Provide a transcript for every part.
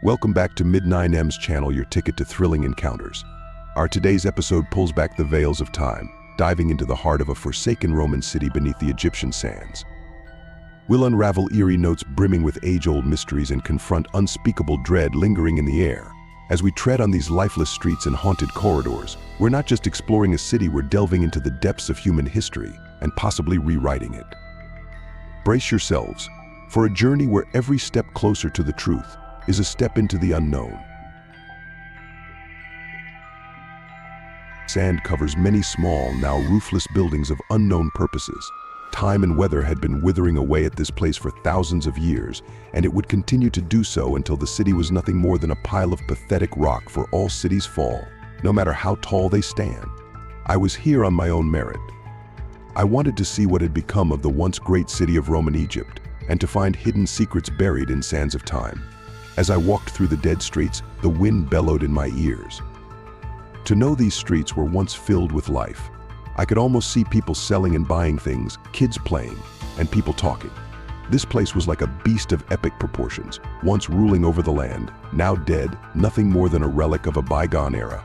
Welcome back to MID9M's channel, your ticket to thrilling encounters. Our today's episode pulls back the veils of time, diving into the heart of a forsaken Roman city beneath the Egyptian sands. We'll unravel eerie notes brimming with age-old mysteries and confront unspeakable dread lingering in the air. As we tread on these lifeless streets and haunted corridors, we're not just exploring a city, we're delving into the depths of human history and possibly rewriting it. Brace yourselves for a journey where every step closer to the truth is a step into the unknown. Sand covers many small, now roofless buildings of unknown purposes. Time and weather had been withering away at this place for thousands of years, and it would continue to do so until the city was nothing more than a pile of pathetic rock, for all cities fall, no matter how tall they stand. I was here on my own merit. I wanted to see what had become of the once great city of Roman Egypt, and to find hidden secrets buried in sands of time. As I walked through the dead streets, the wind bellowed in my ears. To know these streets were once filled with life. I could almost see people selling and buying things, kids playing, and people talking. This place was like a beast of epic proportions, once ruling over the land, now dead, nothing more than a relic of a bygone era.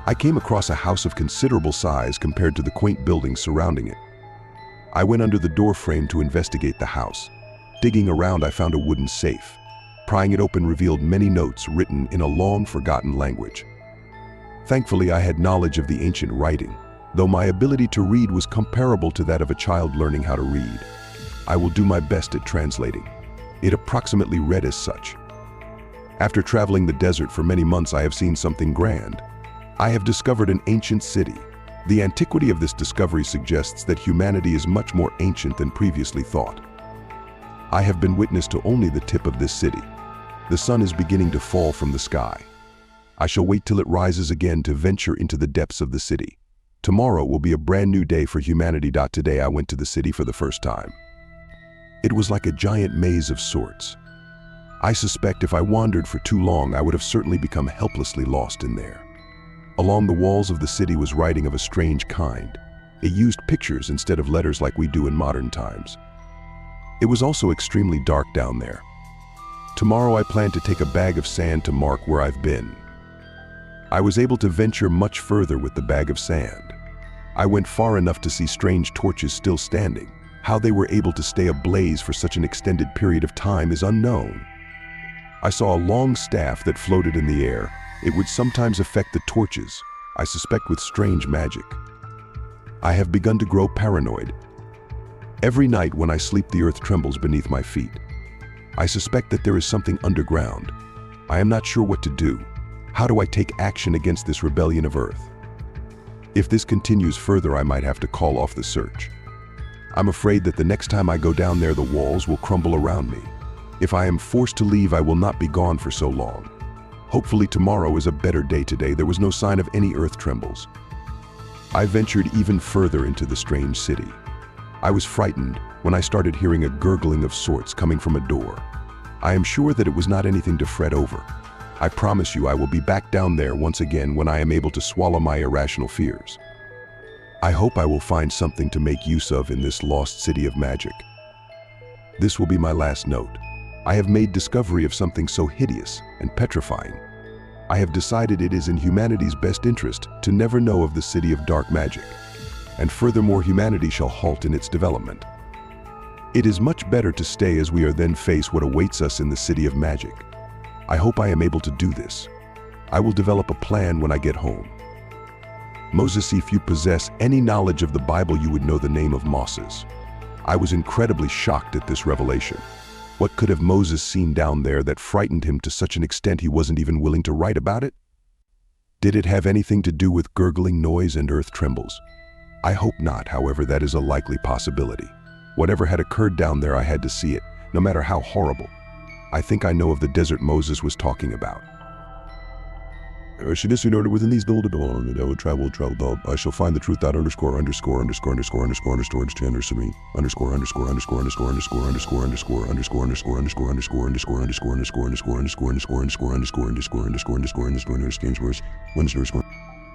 I came across a house of considerable size compared to the quaint buildings surrounding it. I went under the door frame to investigate the house. Digging around, I found a wooden safe. Prying it open revealed many notes written in a long-forgotten language. Thankfully, I had knowledge of the ancient writing, though my ability to read was comparable to that of a child learning how to read. I will do my best at translating. It approximately read as such. After traveling the desert for many months, I have seen something grand. I have discovered an ancient city. The antiquity of this discovery suggests that humanity is much more ancient than previously thought. I have been witness to only the tip of this city. The sun is beginning to fall from the sky. I shall wait till it rises again to venture into the depths of the city. Tomorrow will be a brand new day for humanity. Today I went to the city for the first time. It was like a giant maze of sorts. I suspect if I wandered for too long, I would have certainly become helplessly lost in there. Along the walls of the city was writing of a strange kind. It used pictures instead of letters like we do in modern times. It was also extremely dark down there. Tomorrow I plan to take a bag of sand to mark where I've been. I was able to venture much further with the bag of sand. I went far enough to see strange torches still standing. How they were able to stay ablaze for such an extended period of time is unknown. I saw a long staff that floated in the air. It would sometimes affect the torches, I suspect with strange magic. I have begun to grow paranoid. Every night when I sleep, the earth trembles beneath my feet. I suspect that there is something underground. I am not sure what to do. How do I take action against this rebellion of earth? If this continues further, I might have to call off the search. I'm afraid that the next time I go down there, the walls will crumble around me. If I am forced to leave, I will not be gone for so long. Hopefully tomorrow is a better day. Today there was no sign of any earth trembles. I ventured even further into the strange city. I was frightened when I started hearing a gurgling of sorts coming from a door. I am sure that it was not anything to fret over. I promise you I will be back down there once again when I am able to swallow my irrational fears. I hope I will find something to make use of in this lost city of magic. This will be my last note. I have made discovery of something so hideous and petrifying. I have decided it is in humanity's best interest to never know of the city of dark magic, and furthermore humanity shall halt in its development. It is much better to stay, as we are then face what awaits us in the city of magic. I hope I am able to do this. I will develop a plan when I get home. Moses, if you possess any knowledge of the Bible, you would know the name of Moses. I was incredibly shocked at this revelation. What could have Moses seen down there that frightened him to such an extent he wasn't even willing to write about it? Did it have anything to do with gurgling noise and earth trembles? I hope not, however, that is a likely possibility. Whatever had occurred down there, I had to see it, no matter how horrible. I think I know of the desert Moses was talking about. She disregarded within these build along, and I would travel, I shall find the truth out underscore me underscore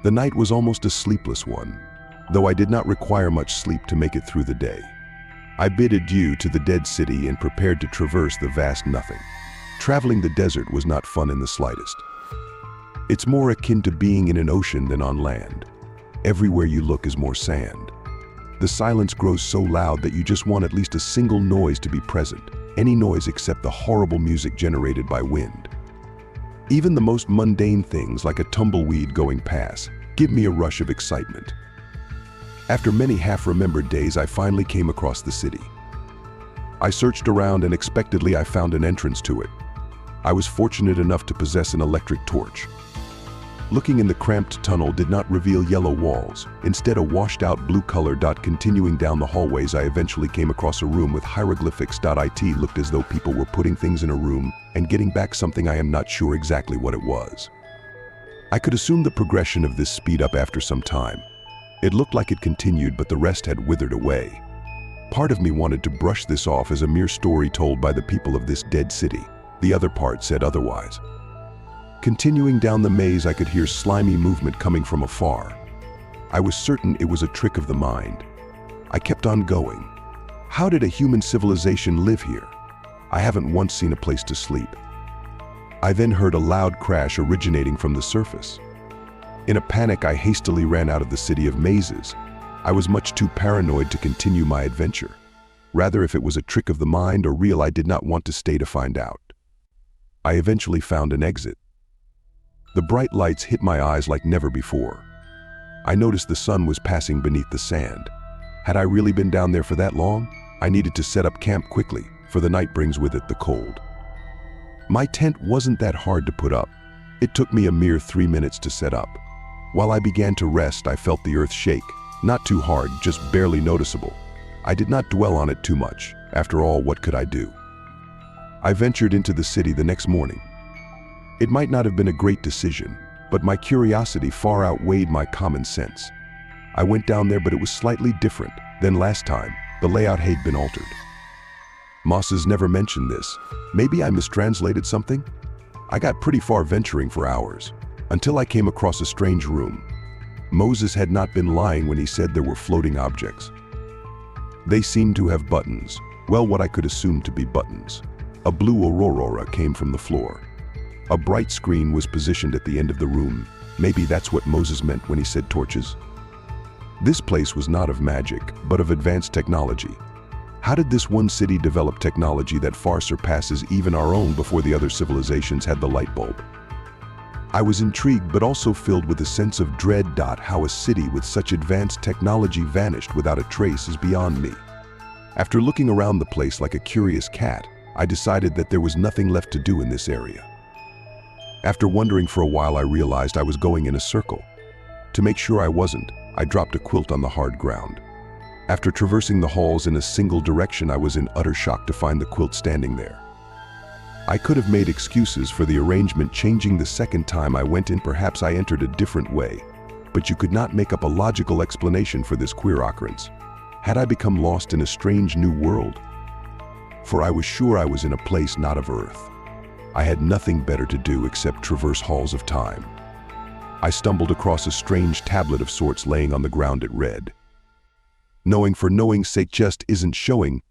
The night was almost a sleepless one, though I did not require much sleep to make it through the day. I bid adieu to the dead city and prepared to traverse the vast nothing. Traveling the desert was not fun in the slightest. It's more akin to being in an ocean than on land. Everywhere you look is more sand. The silence grows so loud that you just want at least a single noise to be present, any noise except the horrible music generated by wind. Even the most mundane things like a tumbleweed going past give me a rush of excitement. After many half-remembered days, I finally came across the city. I searched around and unexpectedly I found an entrance to it. I was fortunate enough to possess an electric torch. Looking in the cramped tunnel did not reveal yellow walls, instead a washed-out blue color. Continuing down the hallways, I eventually came across a room with hieroglyphics. It looked as though people were putting things in a room and getting back something. I am not sure exactly what it was. I could assume the progression of this speed up after some time. It looked like it continued, but the rest had withered away. Part of me wanted to brush this off as a mere story told by the people of this dead city. The other part said otherwise. Continuing down the maze, I could hear slimy movement coming from afar. I was certain it was a trick of the mind. I kept on going. How did a human civilization live here? I haven't once seen a place to sleep. I then heard a loud crash originating from the surface. In a panic, I hastily ran out of the city of mazes. I was much too paranoid to continue my adventure. Rather, if it was a trick of the mind or real, I did not want to stay to find out. I eventually found an exit. The bright lights hit my eyes like never before. I noticed the sun was passing beneath the sand. Had I really been down there for that long? I needed to set up camp quickly, for the night brings with it the cold. My tent wasn't that hard to put up. It took me a mere 3 minutes to set up. While I began to rest, I felt the earth shake. Not too hard, just barely noticeable. I did not dwell on it too much. After all, what could I do? I ventured into the city the next morning. It might not have been a great decision, but my curiosity far outweighed my common sense. I went down there, but it was slightly different than last time. The layout had been altered. Moses never mentioned this. Maybe I mistranslated something? I got pretty far venturing for hours, until I came across a strange room. Moses had not been lying when he said there were floating objects. They seemed to have buttons. Well, what I could assume to be buttons. A blue aurora came from the floor. A bright screen was positioned at the end of the room. Maybe that's what Moses meant when he said torches. This place was not of magic, but of advanced technology. How did this one city develop technology that far surpasses even our own before the other civilizations had the light bulb? I was intrigued but also filled with a sense of dread. How a city with such advanced technology vanished without a trace is beyond me. After looking around the place like a curious cat, I decided that there was nothing left to do in this area. After wondering for a while, I realized I was going in a circle. To make sure I wasn't, I dropped a quilt on the hard ground. After traversing the halls in a single direction, I was in utter shock to find the quilt standing there. I could have made excuses for the arrangement changing the second time I went in. Perhaps I entered a different way, but you could not make up a logical explanation for this queer occurrence. Had I become lost in a strange new world? For I was sure I was in a place not of Earth. I had nothing better to do except traverse halls of time. I stumbled across a strange tablet of sorts laying on the ground. It read, "Knowing for knowing's sake just isn't showing.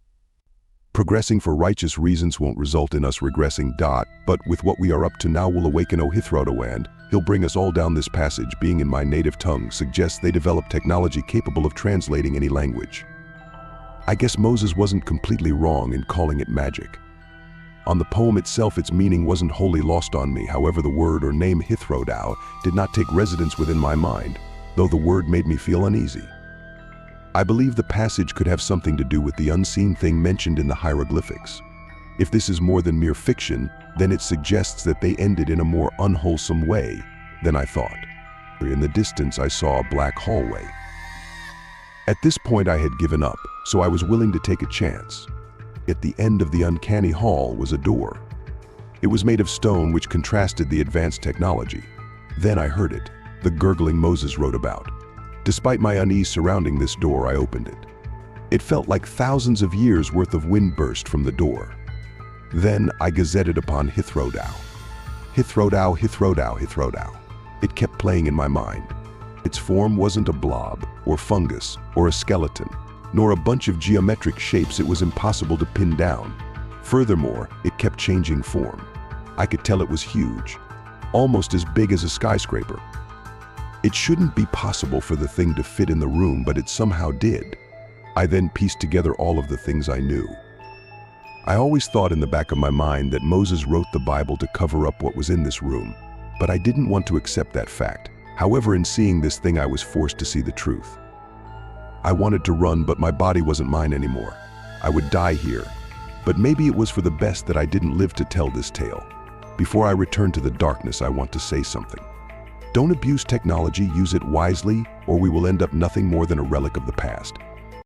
Progressing for righteous reasons won't result in us regressing. But with what we are up to now will awaken and he'll bring us all down this passage. Being in my native tongue suggests they developed technology capable of translating any language." I guess Moses wasn't completely wrong in calling it magic. On the poem itself, its meaning wasn't wholly lost on me. However, the word or name Hithrodau did not take residence within my mind, though the word made me feel uneasy. I believe the passage could have something to do with the unseen thing mentioned in the hieroglyphics. If this is more than mere fiction, then it suggests that they ended in a more unwholesome way than I thought. In the distance, I saw a black hallway. At this point, I had given up, so I was willing to take a chance. At the end of the uncanny hall was a door. It was made of stone, which contrasted the advanced technology. Then I heard it, the gurgling Moses wrote about. Despite my unease surrounding this door, I opened it. It felt like thousands of years worth of wind burst from the door. Then I gazetted upon Hithrodau. Hithrodau, Hithrodau, Hithrodau. It kept playing in my mind. Its form wasn't a blob, or fungus, or a skeleton, nor a bunch of geometric shapes it was impossible to pin down. Furthermore, it kept changing form. I could tell it was huge, almost as big as a skyscraper. It shouldn't be possible for the thing to fit in the room, but it somehow did. I then pieced together all of the things I knew. I always thought in the back of my mind that Moses wrote the Bible to cover up what was in this room, but I didn't want to accept that fact. However, in seeing this thing, I was forced to see the truth. I wanted to run, but my body wasn't mine anymore. I would die here. But maybe it was for the best that I didn't live to tell this tale. Before I return to the darkness, I want to say something. Don't abuse technology, use it wisely, or we will end up nothing more than a relic of the past.